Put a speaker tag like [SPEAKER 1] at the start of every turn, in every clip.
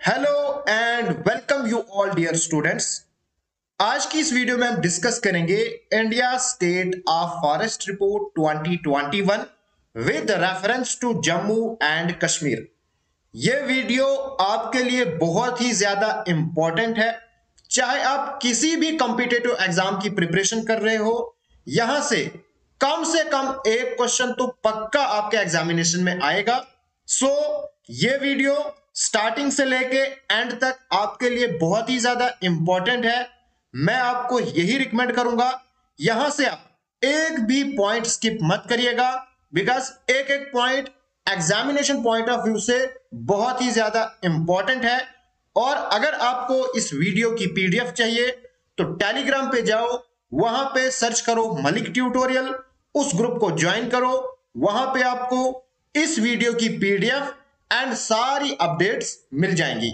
[SPEAKER 1] Hello and welcome you all dear students. आज की इस वीडियो में हम डिस्कस करेंगे India state of forest report 2021 with reference to Jammu and Kashmir. यह वीडियो आपके लिए बहुत ही ज्यादा इंपॉर्टेंट है। चाहे आप किसी भी कॉम्पिटिटिव एग्जाम की प्रिपरेशन कर रहे हो, यहां से कम एक क्वेश्चन तो पक्का आपके एग्जामिनेशन में आएगा। सो ये वीडियो स्टार्टिंग से लेके एंड तक आपके लिए बहुत ही ज्यादा इंपॉर्टेंट है। मैं आपको यही रिकमेंड करूंगा, यहां से आप एक भी पॉइंट स्किप मत करिएगा, बिकॉज एक एक point examination point of view से बहुत ही ज्यादा इंपॉर्टेंट है। और अगर आपको इस वीडियो की पीडीएफ चाहिए तो टेलीग्राम पे जाओ, वहां पे सर्च करो मलिक ट्यूटोरियल, उस ग्रुप को ज्वाइन करो। वहां पे आपको इस वीडियो की पीडीएफ एंड सारी अपडेट्स मिल जाएंगी।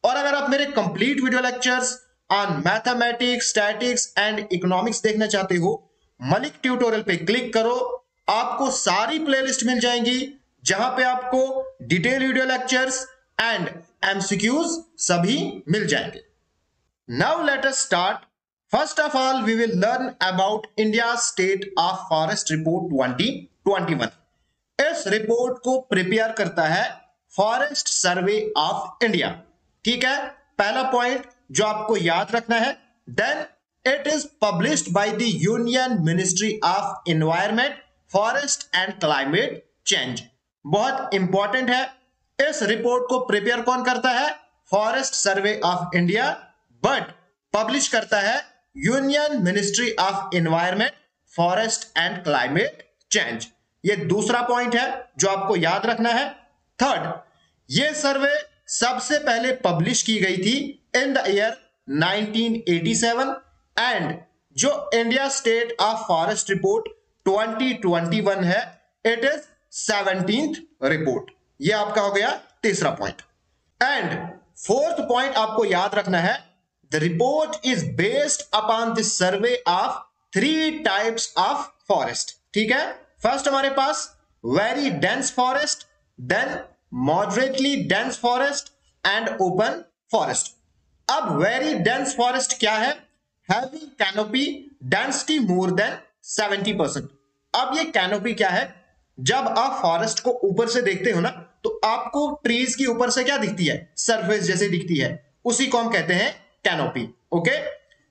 [SPEAKER 1] और अगर आप मेरे complete video lectures on mathematics, statics and economics देखना चाहते हो, मलिक ट्यूटोरियल पे क्लिक करो, आपको सारी प्लेलिस्ट मिल जाएंगी जहां पे आपको detail video lectures and MCQs सभी मिल जाएंगे। Now let us start. First of all we will learn about India state of forest report 2021। इस रिपोर्ट को प्रिपेयर करता है फॉरेस्ट सर्वे ऑफ इंडिया। ठीक है, पहला पॉइंट जो आपको याद रखना है। Then it is published by the union ministry of environment, forest and climate change. बहुत इंपॉर्टेंट है। इस रिपोर्ट को प्रिपेयर कौन करता है? Forest survey of India, but publish करता है union ministry of environment, forest and climate change. ये दूसरा पॉइंट है जो आपको याद रखना है। थर्ड, ये सर्वे सबसे पहले पब्लिश की गई थी इन द ईयर 1987 एंड जो India state of forest report 2021 है, इट इज 17th रिपोर्ट। ये आपका हो गया तीसरा पॉइंट। एंड फोर्थ पॉइंट आपको याद रखना है, the report is based upon the survey of 3 types of forest. ठीक है, फर्स्ट हमारे पास very dense forest, then moderately dense forest and open forest. अब वेरी डेंस फॉरेस्ट क्या है? Having canopy density more than 70%। अब ये कैनोपी क्या है? जब आप फॉरेस्ट को ऊपर से देखते हो ना, तो आपको ट्रीज की ऊपर से क्या दिखती है? सरफेस जैसे दिखती है, उसी को हम कहते हैं कैनोपी। ओके,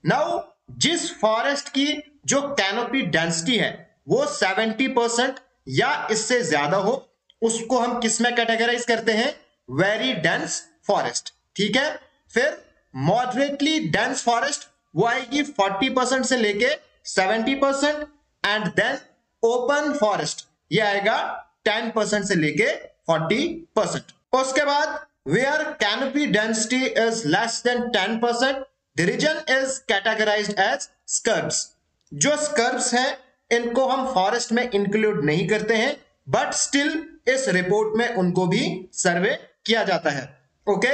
[SPEAKER 1] नाउ जिस फॉरेस्ट की जो कैनोपी डेंसिटी है वो 70% या इससे ज्यादा हो, उसको हम किस में कैटेगराइज करते हैं? Very dense forest. ठीक है, फिर मॉडरेटली डेंस फॉरेस्ट वो आएगी 40% से लेके 70%, एंड देन ओपन फॉरेस्ट ये आएगा 10% से लेके 40%। उसके बाद where canopy density is less than 10%, the region is categorized as scrubs. जो स्कर्ब्स हैं इनको हम फॉरेस्ट में इंक्लूड नहीं करते हैं, बट स्टिल इस रिपोर्ट में उनको भी सर्वे किया जाता है। ओके,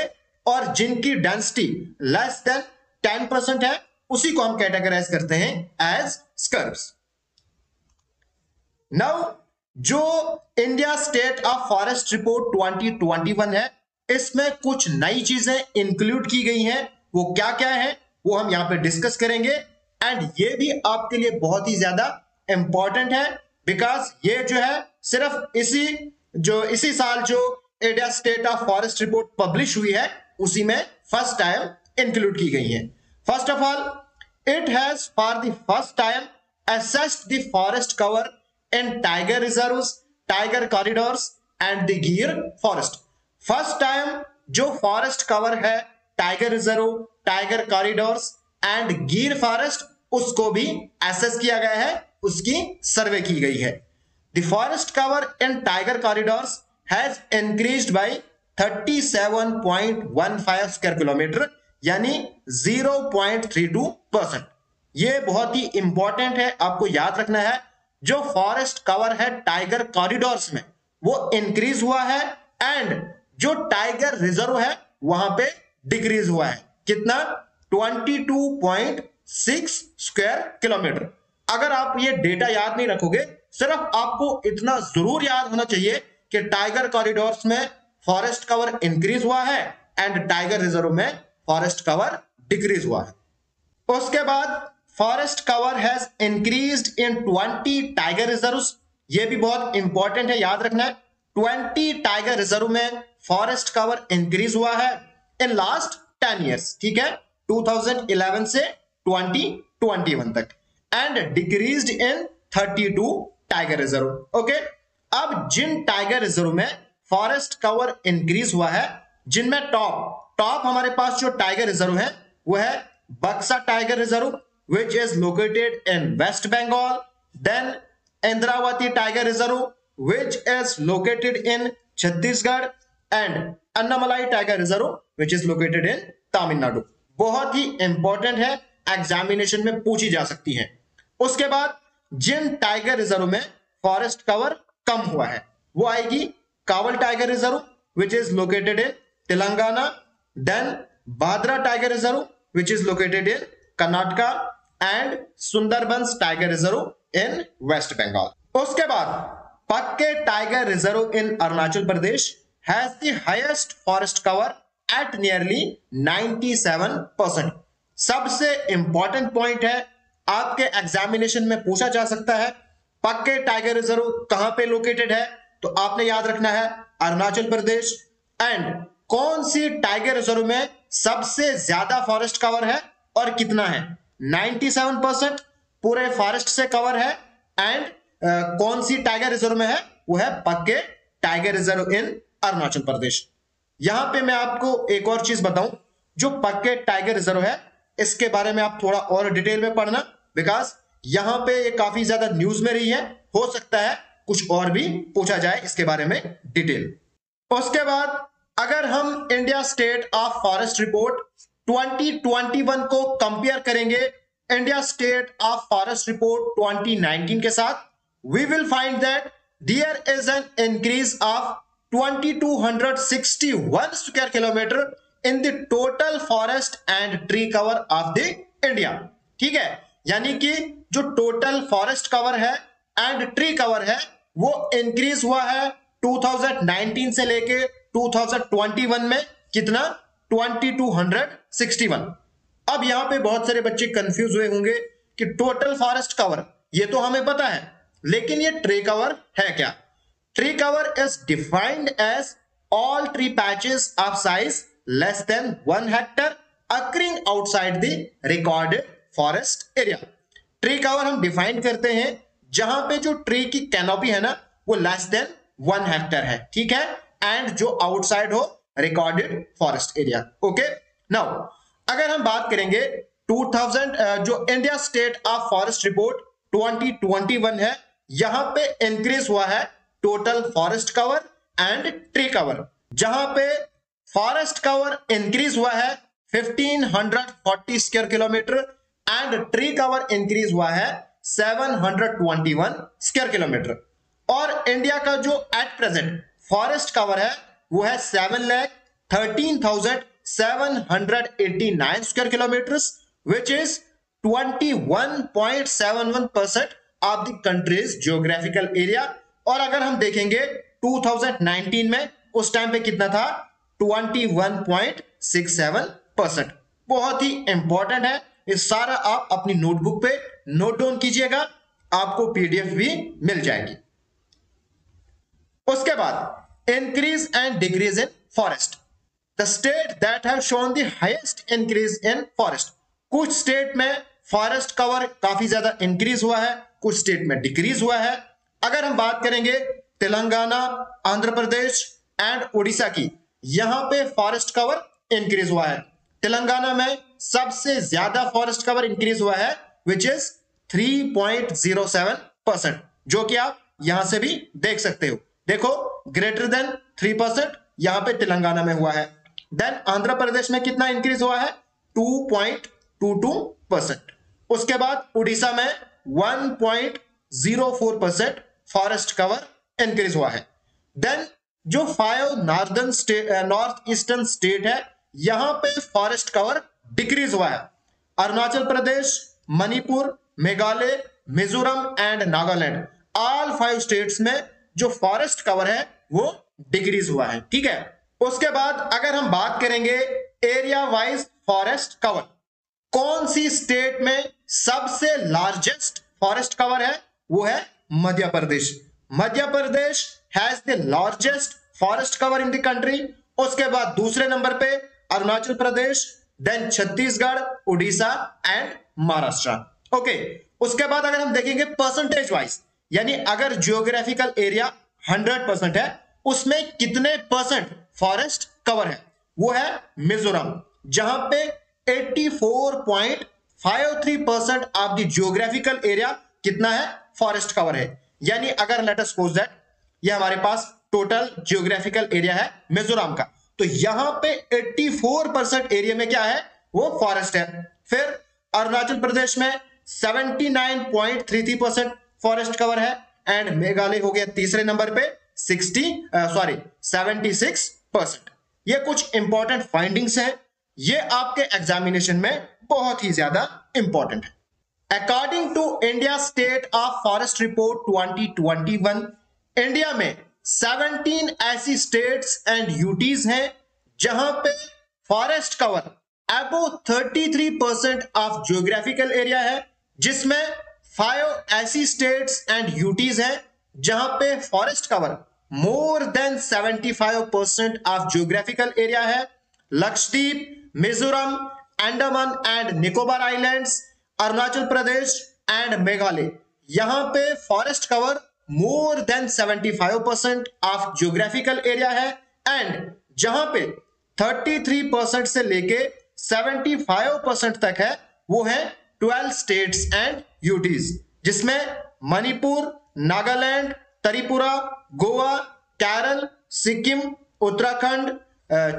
[SPEAKER 1] और जिनकी डेंसिटी लेस देन 10% है उसी को हम कैटेगराइज करते हैं एज स्कर्ब्स। नाउ जो India state of forest report 2021 है, इसमें कुछ नई चीजें इंक्लूड की गई हैं। वो क्या क्या है वो हम यहां पे डिस्कस करेंगे, एंड ये भी आपके लिए बहुत ही ज्यादा इंपॉर्टेंट है, बिकॉज ये जो है सिर्फ इसी साल जो India state of forest report publish हुई है उसी में फर्स्ट टाइम इंक्लूड की गई है। First of all, it has for the first time assessed the forest cover in tiger reserves, tiger corridors and the गिर फॉरेस्ट। फर्स्ट टाइम जो forest cover है tiger reserve, tiger corridors and गिर forest, उसको भी assess किया गया है, उसकी सर्वे की गई है। The forest cover in tiger corridors has increased by 37.15 square kilometre, यानी 0.32%। ये बहुत ही इंपॉर्टेंट है, आपको याद रखना है। जो फॉरेस्ट कवर है टाइगर कॉरिडोर्स में वो इंक्रीज हुआ है, एंड जो टाइगर रिजर्व है वहां पे डिक्रीज हुआ है। कितना? 22.6 स्क्वायर किलोमीटर। अगर आप ये डेटा याद नहीं रखोगे, सिर्फ आपको इतना जरूर याद होना चाहिए कि टाइगर कॉरिडोर्स में फॉरेस्ट कवर इंक्रीज हुआ है एंड टाइगर रिजर्व में फॉरेस्ट कवर डिक्रीज हुआ है। उसके बाद forest cover has increased in 20 tiger reserves. ये भी बहुत इंपॉर्टेंट है, याद रखना है। 20 टाइगर रिजर्व में फॉरेस्ट कवर इंक्रीज हुआ है इन लास्ट 10 ईयर्स, ठीक है, 2011 से 2021 तक, and decreased in 32 tiger reserve. Okay, अब जिन टाइगर रिजर्व में फॉरेस्ट कवर इंक्रीज हुआ है, जिनमें टॉप हमारे पास जो टाइगर रिजर्व है वो है बक्सा tiger reserve which is located in West Bengal, then Indravati Tiger Reserve which is located in Chhattisgarh and Annamalai Tiger Reserve which is located in Tamil Nadu। बहुत ही इंपॉर्टेंट है, examination में पूछी जा सकती है। उसके बाद जिन टाइगर रिजर्व में फॉरेस्ट कवर कम हुआ है वो आएगी Kawal tiger reserve which is located in Telangana, then Bhadra Tiger Reserve which is located in Karnataka and Sundarbans tiger reserve in West Bengal. उसके बाद Pakke tiger reserve in Arunachal Pradesh has the highest forest cover at nearly 97%। सबसे important point है, आपके examination में पूछा जा सकता है पक्के टाइगर रिजर्व कहां पे लोकेटेड है, तो आपने याद रखना है अरुणाचल प्रदेश। एंड कौन सी टाइगर रिजर्व में सबसे ज्यादा फॉरेस्ट कवर है और कितना है, 97% पूरे फॉरेस्ट से कवर है। एंड कौन सी टाइगर रिजर्व में है, वो है पक्के टाइगर रिजर्व इन अरुणाचल प्रदेश। यहां पे मैं आपको एक और चीज बताऊं, जो पक्के टाइगर रिजर्व है इसके बारे में आप थोड़ा और डिटेल में पढ़ना, बिकॉज यहां पे ये काफी ज्यादा न्यूज में रही है, हो सकता है कुछ और भी पूछा जाए इसके बारे में डिटेल। उसके बाद अगर हम India state of forest report 2021 को कंपेयर करेंगे India state of forest report 2019 के साथ, we will find that there is an increase of 2261 square kilometre in the total forest and tree cover of the India. ठीक है, यानी कि जो टोटल फॉरेस्ट कवर है एंड ट्री कवर है वो इंक्रीज हुआ है 2019 से लेके 2021 में, कितना, 2261। अब यहां पे बहुत सारे बच्चे कंफ्यूज हुए होंगे कि टोटल फॉरेस्ट कवर ये तो हमें पता है, लेकिन ये ट्री कवर है क्या? Tree cover is defined as all tree patches of size less than 1 hectare occurring outside the recorded forest area. Tree cover हम डिफाइन करते हैं जहां पे जो ट्री की कैनोपी है ना वो लेस देन 1 हेक्टेयर है, ठीक है, एंड जो आउटसाइड हो recorded forest area. Okay, now अगर हम बात करेंगे 2000 जो India state of forest report 2021 है, यहां पे इंक्रीज हुआ है total forest cover and tree cover. जहां पे फॉरेस्ट कवर इंक्रीज हुआ है 1540 square kilometre and tree cover increase हुआ है 721 स्क्वायर किलोमीटर। और इंडिया का जो एट प्रेजेंट फॉरेस्ट कवर है वो है 7,13,789 square kilometre, which is 21.71% of the countries geographical area. और अगर हम देखेंगे 2019 में उस टाइम पे कितना था, 21.67%। बहुत ही इंपॉर्टेंट है, इस सारा आप अपनी नोटबुक पे नोट डाउन कीजिएगा, आपको पीडीएफ भी मिल जाएगी। उसके बाद increase and decrease in forest, the state that have shown the highest increase in forest। कुछ स्टेट में फॉरेस्ट कवर काफी ज्यादा इंक्रीज हुआ है, कुछ स्टेट में डिक्रीज हुआ है। अगर हम बात करेंगे तेलंगाना, आंध्र प्रदेश एंड उड़ीसा की, यहां पे फॉरेस्ट कवर इंक्रीज हुआ है। तेलंगाना में सबसे ज्यादा फॉरेस्ट कवर इंक्रीज हुआ है विच इज 3.07%, जो कि आप यहां से भी देख सकते हो। देखो, ग्रेटर देन 3% यहां पे तेलंगाना में हुआ है। देन आंध्र प्रदेश में कितना इंक्रीज हुआ है, 2.22%। उसके बाद उड़ीसा में 1.04% फॉरेस्ट कवर इंक्रीज हुआ है। देन जो 5 नॉर्थ ईस्टर्न स्टेट है, यहां पे फॉरेस्ट कवर डिक्रीज हुआ है। Arunachal Pradesh, Manipur, Meghalaya, Mizoram and Nagaland, all 5 states में जो फॉरेस्ट कवर है वो डिक्रीज हुआ है। ठीक है, उसके बाद अगर हम बात करेंगे एरिया वाइज फॉरेस्ट कवर, कौन सी स्टेट में सबसे लार्जेस्ट फॉरेस्ट कवर है, वो है Madhya Pradesh. Madhya Pradesh has the largest forest cover in the country. उसके बाद दूसरे नंबर पे Arunachal Pradesh, then Chhattisgarh, Orissa and Maharashtra. Okay, उसके बाद अगर हम देखेंगे परसेंटेज वाइज, यानी अगर जियोग्राफिकल एरिया 100% है, उसमें कितने परसेंट फॉरेस्ट कवर है, वो है मिजोरम, जहां पे 84.53% ऑफ द जियोग्राफिकल एरिया कितना है, फॉरेस्ट कवर है। यानी अगर लेट अस सपोज दैट ये हमारे पास टोटल जियोग्राफिकल एरिया है मिजोरम का, तो यहां पे 84% एरिया में क्या है, वो फॉरेस्ट है। फिर अरुणाचल प्रदेश में 79.33% फॉरेस्ट कवर है, एंड मेघालय हो गया तीसरे नंबर पे 76%। ये कुछ इंपॉर्टेंट फाइंडिंग्स हैं, ये आपके एग्जामिनेशन में बहुत ही ज्यादा इंपॉर्टेंट है। According to India state of forest report 2021, India में 17 ऐसी स्टेट्स एंड यूटीज हैं जहां पे forest cover above 33% of geographical area है, जिसमें 5 ऐसी स्टेट्स एंड यूटीज हैं जहां पे forest cover more than 75% of geographical area है। Lakshadweep, Mizoram, Andaman and Nicobar islands, Arunachal Pradesh and Meghalaya, यहां पे forest cover more than 75% of geographical area है, एंड जहां पे 33% से लेके 75% तक है, वो है 12 स्टेट्स एंड यूटीज, जिसमें मणिपुर, नागालैंड, त्रिपुरा, गोवा, केरल, सिक्किम, उत्तराखंड,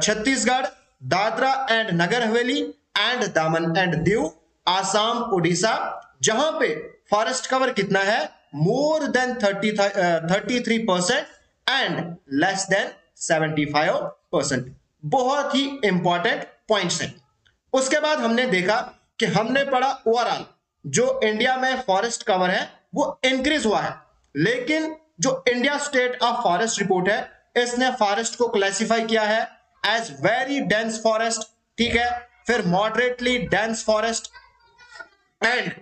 [SPEAKER 1] छत्तीसगढ़, दादरा एंड नगर हवेली एंड दामन एंड दीव, आसाम, उड़ीसा, जहां पे फॉरेस्ट कवर कितना है, more than 33% and less than 75%। बहुत ही इंपॉर्टेंट पॉइंट्स हैं। उसके बाद हमने देखा कि हमने पढ़ा ओवरऑल जो इंडिया में फॉरेस्ट कवर है वो इंक्रीज हुआ है, लेकिन जो India state of forest report है, इसने फॉरेस्ट को क्लासिफाई किया है एज वेरी डेंस फॉरेस्ट, ठीक है, फिर moderately dense forest and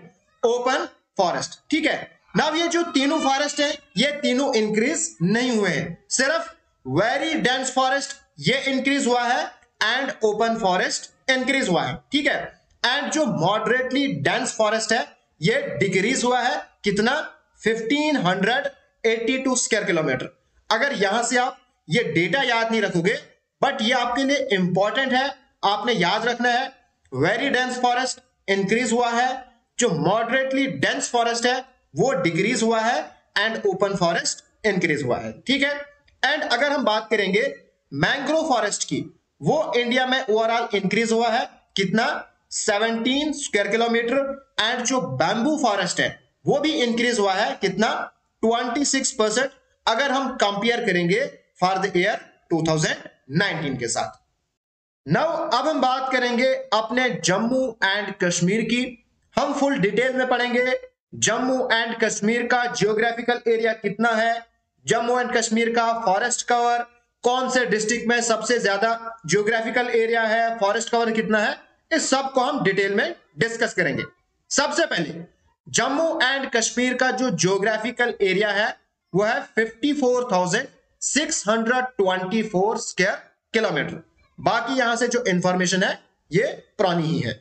[SPEAKER 1] open forest, ठीक है। नाउ ये जो तीनों फॉरेस्ट है, ये तीनों इंक्रीज नहीं हुए हैं, सिर्फ वेरी डेंस फॉरेस्ट ये इंक्रीज हुआ है एंड ओपन फॉरेस्ट इंक्रीज हुआ है, ठीक है। एंड जो मॉडरेटली डेंस फॉरेस्ट है, ये डिक्रीज हुआ है, कितना, 1582 स्क्वायर किलोमीटर। अगर यहां से आप ये डेटा याद नहीं रखोगे, बट ये आपके लिए इंपॉर्टेंट है, आपने याद रखना है, वेरी डेंस फॉरेस्ट इंक्रीज हुआ है, जो मॉडरेटली डेंस फॉरेस्ट है वो डिक्रीज हुआ है, एंड ओपन फॉरेस्ट इंक्रीज हुआ है, ठीक है। एंड अगर हम बात करेंगे मैंग्रोव फॉरेस्ट की, वो इंडिया में ओवरऑल इंक्रीज हुआ है, कितना, 17 स्क्वायर किलोमीटर, एंड जो बैम्बू फॉरेस्ट है वो भी इंक्रीज हुआ है, कितना, 26%, अगर हम कंपेयर करेंगे फॉर द ईयर 2019 के साथ। नाउ अब हम बात करेंगे अपने जम्मू एंड कश्मीर की। हम फुल डिटेल में पढ़ेंगे जम्मू एंड कश्मीर का जियोग्राफिकल एरिया कितना है, जम्मू एंड कश्मीर का फॉरेस्ट कवर, कौन से डिस्ट्रिक्ट में सबसे ज्यादा जियोग्राफिकल एरिया है, फॉरेस्ट कवर कितना है, इस सब को हम डिटेल में डिस्कस करेंगे। सबसे पहले जम्मू एंड कश्मीर का जो जियोग्राफिकल एरिया है वो है 54,624 स्क्वायर किलोमीटर। बाकी यहां से जो इंफॉर्मेशन है ये पुरानी ही है,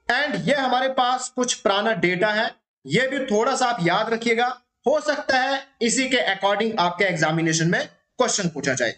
[SPEAKER 1] एंड ये हमारे पास कुछ पुराना डेटा है, ये भी थोड़ा सा आप याद रखिएगा, हो सकता है इसी के अकॉर्डिंग आपके एग्जामिनेशन में क्वेश्चन पूछा जाए।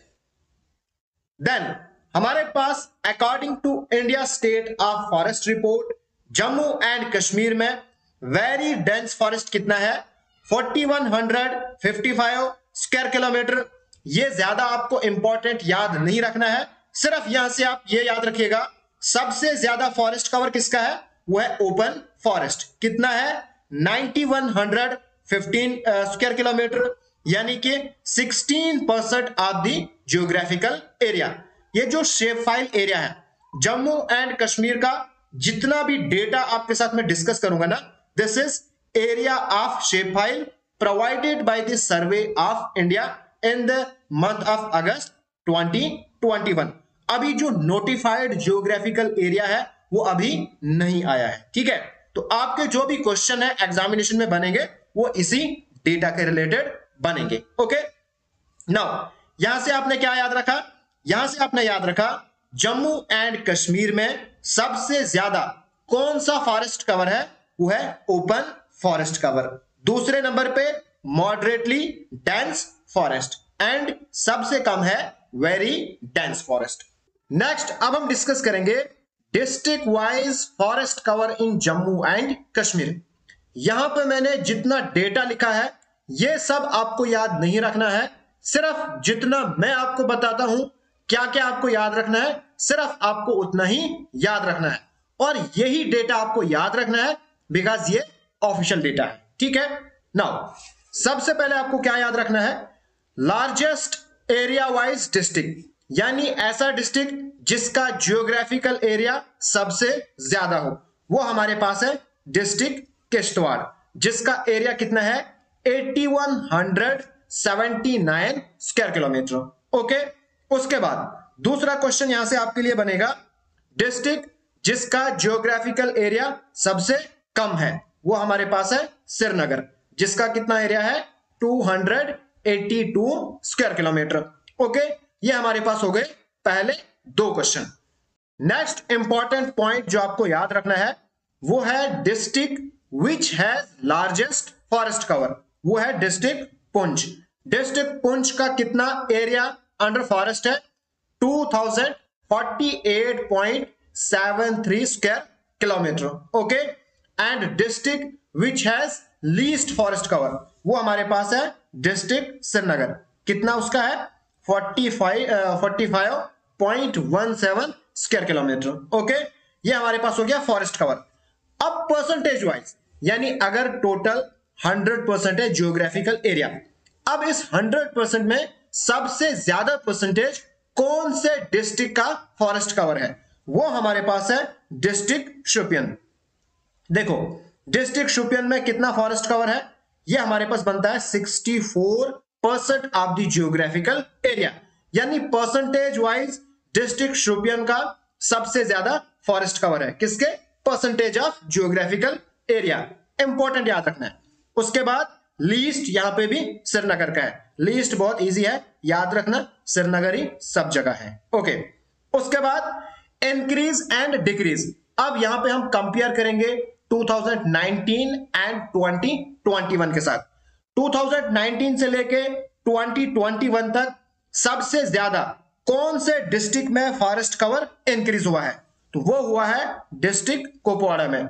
[SPEAKER 1] देन हमारे पास according to India state of forest report, Jammu and Kashmir में वेरी डेंस फॉरेस्ट कितना है, 4155 स्क्वायर किलोमीटर। ये ज्यादा आपको इंपॉर्टेंट याद नहीं रखना है, सिर्फ यहां से आप ये याद रखिएगा, सबसे ज्यादा फॉरेस्ट कवर किसका है, वो है ओपन फॉरेस्ट, कितना है, 9115 स्क्वायर किलोमीटर, यानी कि 16% ऑफ द जियोग्राफिकल एरिया। ये जो शेप फाइल एरिया है जम्मू एंड कश्मीर का, जितना भी डेटा आपके साथ में डिस्कस करूंगा ना, this is area of shape file provided by the survey of India in the month of अगस्त 2021। अभी जो नोटिफाइड जियोग्राफिकल एरिया है वो अभी नहीं आया है, ठीक है। तो आपके जो भी क्वेश्चन है एग्जामिनेशन में बनेंगे वो इसी डेटा के रिलेटेड बनेंगे। ओके, नाउ यहां से आपने क्या याद रखा, यहां से आपने याद रखा जम्मू एंड कश्मीर में सबसे ज्यादा कौन सा फॉरेस्ट कवर है, वो है ओपन फॉरेस्ट कवर। दूसरे नंबर पे मॉडरेटली डेंस फॉरेस्ट एंड सबसे कम है वेरी डेंस फॉरेस्ट। नेक्स्ट अब हम डिस्कस करेंगे district wise forest cover in Jammu and Kashmir. यहां पे मैंने जितना डेटा लिखा है ये सब आपको याद नहीं रखना है, सिर्फ जितना मैं आपको बताता हूं क्या क्या आपको याद रखना है, सिर्फ आपको उतना ही याद रखना है। और यही डेटा आपको याद रखना है बिकॉज ये ऑफिशियल डेटा है, ठीक है। नाउ सबसे पहले आपको क्या याद रखना है, लार्जेस्ट एरिया वाइज डिस्ट्रिक्ट, यानी ऐसा डिस्ट्रिक्ट जिसका जियोग्राफिकल एरिया सबसे ज्यादा हो, वो हमारे पास है डिस्ट्रिक्ट किश्तवाड़, जिसका एरिया कितना है 8179 स्क्वायर किलोमीटर। ओके, उसके बाद दूसरा क्वेश्चन यहां से आपके लिए बनेगा डिस्ट्रिक्ट जिसका जियोग्राफिकल एरिया सबसे कम है, वो हमारे पास है श्रीनगर, जिसका कितना एरिया है 282 स्क्वायर किलोमीटर। ओके, ये हमारे पास हो गए पहले दो क्वेश्चन। नेक्स्ट इंपॉर्टेंट पॉइंट जो आपको याद रखना है वो है district which has largest forest cover, वो है डिस्ट्रिक्ट पुंछ। डिस्ट्रिक्ट पुंछ का कितना एरिया अंडर फॉरेस्ट है 2048.73 square kilometre. Okay, and district which has least forest cover, वो हमारे पास है डिस्ट्रिक्ट श्रीनगर, कितना उसका है 45.17 स्क्वायर किलोमीटर। ओके, ये हमारे पास हो गया फॉरेस्ट कवर। अब परसेंटेज वाइज, यानी अगर टोटल 100% है जियोग्राफिकल एरिया, अब इस 100% में सबसे ज्यादा परसेंटेज कौन से डिस्ट्रिक्ट का फॉरेस्ट कवर है, वो हमारे पास है डिस्ट्रिक्ट शोपियन। देखो डिस्ट्रिक्ट शोपियन में कितना फॉरेस्ट कवर है, ये हमारे पास बनता है 64% ऑफ द जियोग्राफिकल एरिया, यानी परसेंटेज वाइज डिस्ट्रिक्ट शोपियन का सबसे ज्यादा फॉरेस्ट कवर है, किसके percentage of geographical area, important याद रखना है। उसके बाद लीस्ट यहां पे भी श्रीनगर का है, लीस्ट बहुत इजी है याद रखना, श्रीनगर ही सब जगह है। ओके, उसके बाद इंक्रीज एंड डिक्रीज, अब यहां पे हम कंपेयर करेंगे 2019 एंड 2021 के साथ। 2019 से लेके 2021 तक सबसे ज्यादा कौन से डिस्ट्रिक्ट में फॉरेस्ट कवर इंक्रीज हुआ है, तो वो हुआ है डिस्ट्रिक्ट कुपवाड़ा में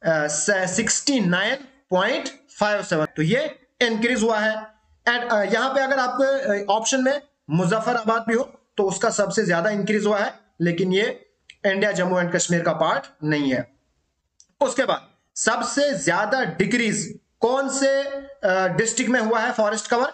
[SPEAKER 1] 69.57, तो ये इंक्रीज हुआ है। एंड यहां पे अगर आपको ऑप्शन में मुजफ्फराबाद भी हो तो उसका सबसे ज्यादा इंक्रीज हुआ है, लेकिन ये इंडिया जम्मू एंड कश्मीर का पार्ट नहीं है। उसके बाद सबसे ज्यादा डिक्रीज कौन से डिस्ट्रिक्ट में हुआ है फॉरेस्ट कवर,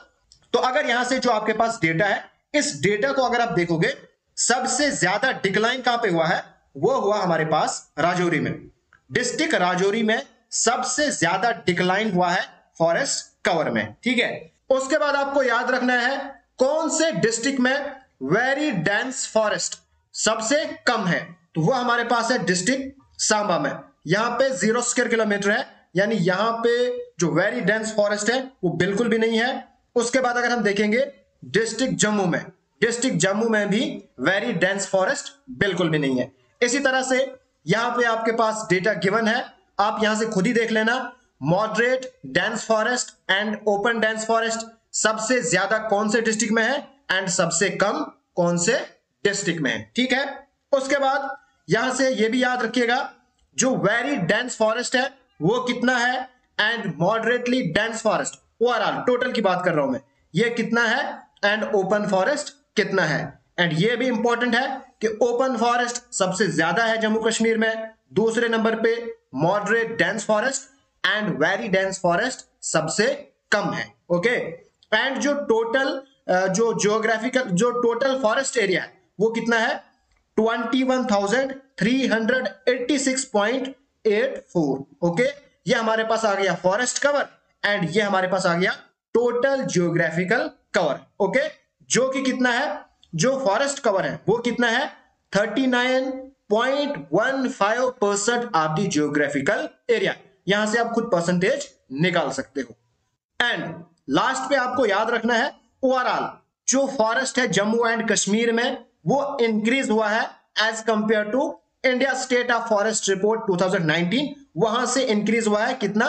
[SPEAKER 1] तो अगर यहां से जो आपके पास डेटा है, इस डेटा को अगर आप देखोगे सबसे ज्यादा डिक्लाइन कहां पे हुआ है, वो हुआ हमारे पास राजौरी में। डिस्ट्रिक्ट राजौरी में सबसे ज्यादा डिक्लाइन हुआ है फॉरेस्ट कवर में, ठीक है। उसके बाद आपको याद रखना है कौन से डिस्ट्रिक्ट में वेरी डेंस फॉरेस्ट सबसे कम है, तो वो हमारे पास है डिस्ट्रिक्ट सांबा में, यहां पे 0 स्क्वायर किलोमीटर है, यानी यहां पे जो वेरी डेंस फॉरेस्ट है वो बिल्कुल भी नहीं है। उसके बाद अगर हम देखेंगे डिस्ट्रिक्ट जम्मू में, डिस्ट्रिक्ट जम्मू में भी वेरी डेंस फॉरेस्ट बिल्कुल भी नहीं है। इसी तरह से यहां पे आपके पास डेटा गिवन है, आप यहां से खुद ही देख लेना, moderate dense forest and open dense forest सबसे ज्यादा कौन से डिस्ट्रिक्ट में है एंड सबसे कम कौन से डिस्ट्रिक्ट में है, ठीक है। उसके बाद यहां से यह भी याद रखिएगा जो वेरी डेंस फॉरेस्ट है वो कितना है and moderately dense forest overall total की बात कर रहा हूं मैं, ये कितना है एंड ओपन फॉरेस्ट कितना है। एंड ये भी इंपॉर्टेंट है कि ओपन फॉरेस्ट सबसे ज्यादा है जम्मू कश्मीर में, दूसरे नंबर पे moderate dense forest and very dense forest सबसे कम है। ओके, एंड जो टोटल जो जियोग्राफिकल जो टोटल फॉरेस्ट एरिया है वो कितना है 21,386.84। ओके, ये हमारे पास आ गया फॉरेस्ट कवर एंड ये हमारे पास आ गया टोटल जियोग्राफिकल कवर। ओके, जो कि कितना है जो फॉरेस्ट कवर है वो कितना है 39.15% ऑफ द जियोग्राफिकल एरिया। यहां से आप खुद परसेंटेज निकाल सकते हो। एंड लास्ट पे आपको याद रखना है ओवरऑल जो फॉरेस्ट है जम्मू एंड कश्मीर में वो इंक्रीज हुआ है as compared to India state of forest report 2019। वहां से इंक्रीज हुआ है कितना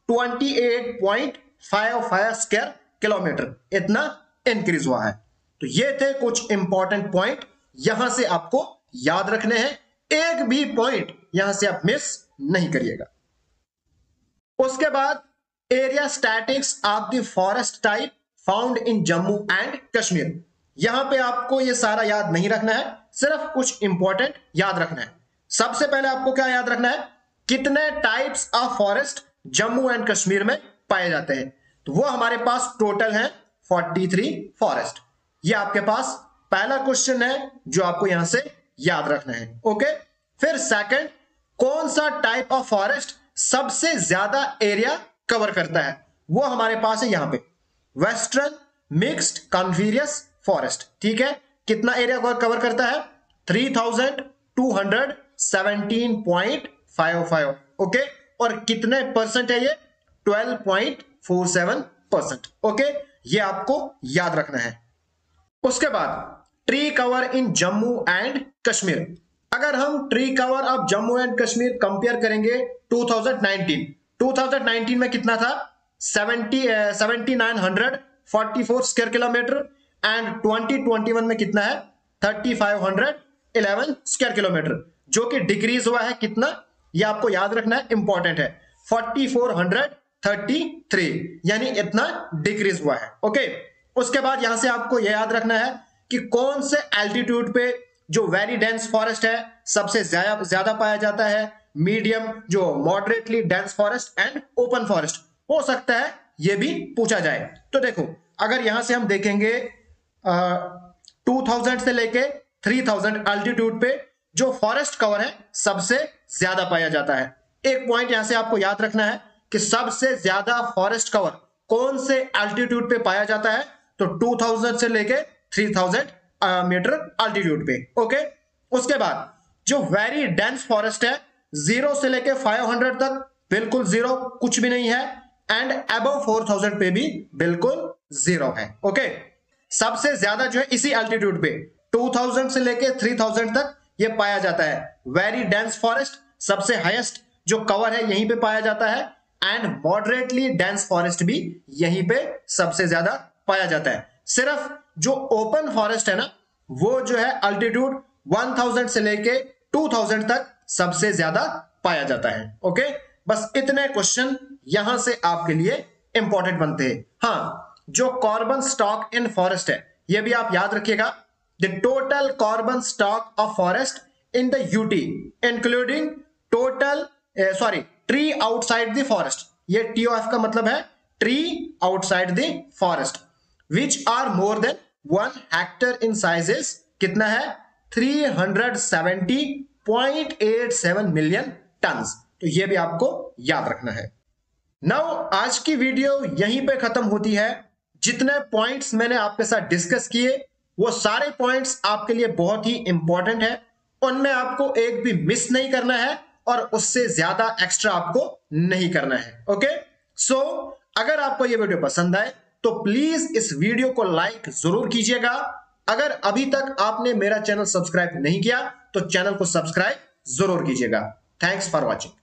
[SPEAKER 1] 28.55 स्क्वायर किलोमीटर, इतना इंक्रीज हुआ है। तो ये थे कुछ इंपॉर्टेंट पॉइंट, यहां से आपको याद रखने हैं, एक भी पॉइंट यहां से आप मिस नहीं करिएगा। उसके बाद area statics of the forest type found in Jammu and Kashmir. यहां पे आपको ये सारा याद नहीं रखना है, सिर्फ कुछ इंपॉर्टेंट याद रखना है। सबसे पहले आपको क्या याद रखना है, कितने types of forest Jammu and Kashmir में पाए जाते हैं। तो वो हमारे पास टोटल है 43 फॉरेस्ट। ये आपके पास पहला क्वेश्चन है जो आपको यहां से याद रखना है। ओके, फिर सेकंड, कौन सा टाइप ऑफ फॉरेस्ट सबसे ज्यादा एरिया कवर करता है, वो हमारे पास है यहां पे वेस्टर्न मिक्स्ड कॉन्फिरियस फॉरेस्ट। ठीक है, कितना एरिया कवर करता है 3217.55। ओके, और कितने परसेंट है ये 12.47%। ओके, ये आपको याद रखना है। उसके बाद tree cover in Jammu and Kashmir. अगर हम tree cover of Jammu and Kashmir compare करेंगे 2019 में कितना था 7944 स्क्वायर किलोमीटर एंड 2021 में कितना है 3511 स्क्वायर किलोमीटर, जो कि डिक्रीज हुआ है कितना, ये आपको याद रखना है, इंपॉर्टेंट है 4433, यानी इतना डिक्रीज हुआ है। ओके, उसके बाद यहां से आपको यह याद रखना है कि कौन से एल्टीट्यूड पे जो वेरी डेंस फॉरेस्ट है सबसे ज्यादा पाया जाता है, मीडियम, जो moderately dense forest and open forest. हो सकता है ये भी पूछा जाए। तो देखो, अगर यहां से हम देखेंगे 2000 से लेके 3000 एल्टीट्यूड पे जो फॉरेस्ट कवर है सबसे ज्यादा पाया जाता है। एक पॉइंट यहां से आपको याद रखना है कि सबसे ज्यादा फॉरेस्ट कवर कौन से एल्टीट्यूड पे पाया जाता है, तो 2000 से लेके 3000 मीटर एल्टीट्यूड पे। ओके, उसके बाद जो वेरी डेंस फॉरेस्ट है 0 से लेके 500 तक बिल्कुल जीरो, कुछ भी नहीं है, एंड अबव 4000 पे भी बिल्कुल जीरो है। ओके, सबसे ज्यादा जो है इसी एल्टीट्यूड पे 2000 से लेके 3000 तक ये पाया जाता है। वेरी डेंस फॉरेस्ट सबसे हाईएस्ट जो कवर है यहीं पे पाया जाता है, एंड मॉडरेटली डेंस फॉरेस्ट भी यहीं पे सबसे ज्यादा पाया जाता है। सिर्फ जो ओपन फॉरेस्ट है ना, वो जो है अल्टीट्यूड 1000 से लेके 2000 तक सबसे ज्यादा पाया जाता है। ओके, बस इतने क्वेश्चन यहां से आपके लिए इंपॉर्टेंट बनते हैं। हाँ, जो कार्बन स्टॉक इन फॉरेस्ट है ये भी आप याद रखिएगा। The total carbon stock of forest in the UT including total tree outside the forest. ये TOF का मतलब है tree outside the forest which are more than 1 hectare in sizes, कितना है 370.87 मिलियन टन्स। तो ये भी आपको याद रखना है। नाउ आज की वीडियो यहीं पे खत्म होती है। जितने पॉइंट्स मैंने आपके साथ डिस्कस किए वो सारे पॉइंट्स आपके लिए बहुत ही इंपॉर्टेंट है, उनमें आपको एक भी मिस नहीं करना है और उससे ज्यादा एक्स्ट्रा आपको नहीं करना है। ओके, सो अगर आपको ये वीडियो पसंद आए तो प्लीज इस वीडियो को लाइक जरूर कीजिएगा। अगर अभी तक आपने मेरा चैनल सब्सक्राइब नहीं किया तो चैनल को सब्सक्राइब जरूर कीजिएगा। Thanks for watching.